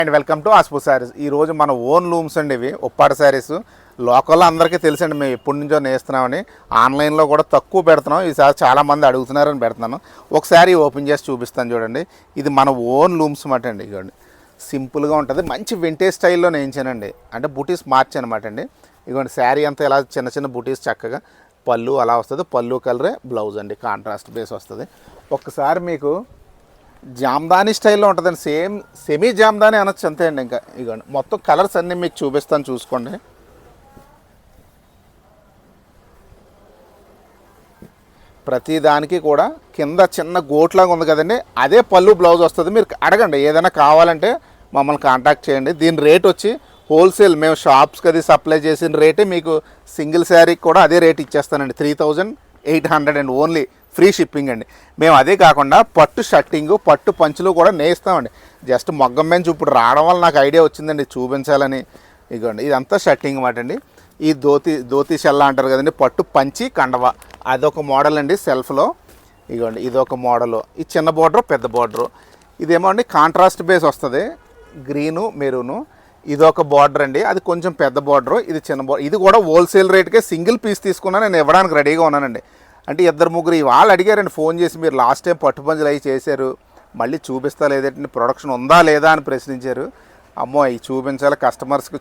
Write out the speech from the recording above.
And welcome to Aspu Sarees. ఈరోజు మన own looms అండి ఇవి ఉప్పాడ శారీస్. లోకల్లో అందరికీ తెలుసండి, మేము ఎప్పటి నుంచో నేస్తున్నామని. ఆన్లైన్లో కూడా తక్కువ పెడుతున్నాం, ఈసారి చాలామంది అడుగుతున్నారని పెడుతున్నాను. ఒకసారి ఓపెన్ చేసి చూపిస్తాను చూడండి. ఇది మన ఓన్ లూమ్స్ మాట అండి. ఇవ్వండి, సింపుల్గా ఉంటుంది, మంచి వింటేజ్ స్టైల్లో నేయించానండి. అంటే బుటీస్ మార్చి అనమాట అండి. ఇవ్వండి, శారీ అంతా ఇలా చిన్న చిన్న బుటీస్, చక్కగా పళ్ళు అలా వస్తుంది. పళ్ళు కలరే బ్లౌజ్ అండి, కాంట్రాస్ట్ బేస్ వస్తుంది. ఒక్కసారి మీకు జామ్దాని స్టైల్లో ఉంటుందండి, సేమ్ సెమీ జామ్దాని అనొచ్చు అంతే అండి. ఇంకా ఇదిగోండి, మొత్తం కలర్స్ అన్నీ మీకు చూపిస్తాను చూసుకోండి. ప్రతి దానికి కూడా కింద చిన్న గోట్లాగా ఉంది కదండి, అదే పళ్ళు బ్లౌజ్ వస్తుంది. మీరు అడగండి, ఏదైనా కావాలంటే మమ్మల్ని కాంటాక్ట్ చేయండి. దీని రేట్ వచ్చి హోల్సేల్, మేము షాప్స్కి అది సప్లై చేసిన రేటే మీకు సింగిల్ శారీకి కూడా అదే రేట్ ఇచ్చేస్తానండి. 3800 అండి, ఓన్లీ ఫ్రీ షిప్పింగ్ అండి. మేము అదే కాకుండా పట్టు షర్టింగు, పట్టు పంచులు కూడా నేయిస్తామండి. జస్ట్ మొగ్గం మీద ఇప్పుడు రావడం వల్ల నాకు ఐడియా వచ్చిందండి చూపించాలని. ఇదిగోండి, ఇదంతా షర్టింగ్ మాట అండి. ఈ ధోతి షెల్లా అంటారు కదండి, పట్టు పంచి కండవ, అదొక మోడల్ అండి సెల్ఫ్లో. ఇదిగోండి, ఇదొక మోడలు. ఈ చిన్న బోర్డరు, పెద్ద బోర్డరు. ఇదేమో అండి కాంట్రాస్ట్ బేస్ వస్తుంది, గ్రీను మెరూను. ఇదొక బార్డర్ అండి, అది కొంచెం పెద్ద బార్డరు, ఇది చిన్న బార్డర్. ఇది కూడా హోల్సేల్ రేట్కే సింగిల్ పీస్ తీసుకున్నా నేను ఇవ్వడానికి రెడీగా ఉన్నానండి. అంటే ఇద్దరు ముగ్గురు వాళ్ళు అడిగారండి ఫోన్ చేసి, మీరు లాస్ట్ టైం పట్టు పంచులు అవి చేశారు, మళ్ళీ చూపిస్తా లేదంటే ప్రొడక్షన్ ఉందా లేదా అని ప్రశ్నించారు. అమ్మో, అవి చూపించాలి కస్టమర్స్కి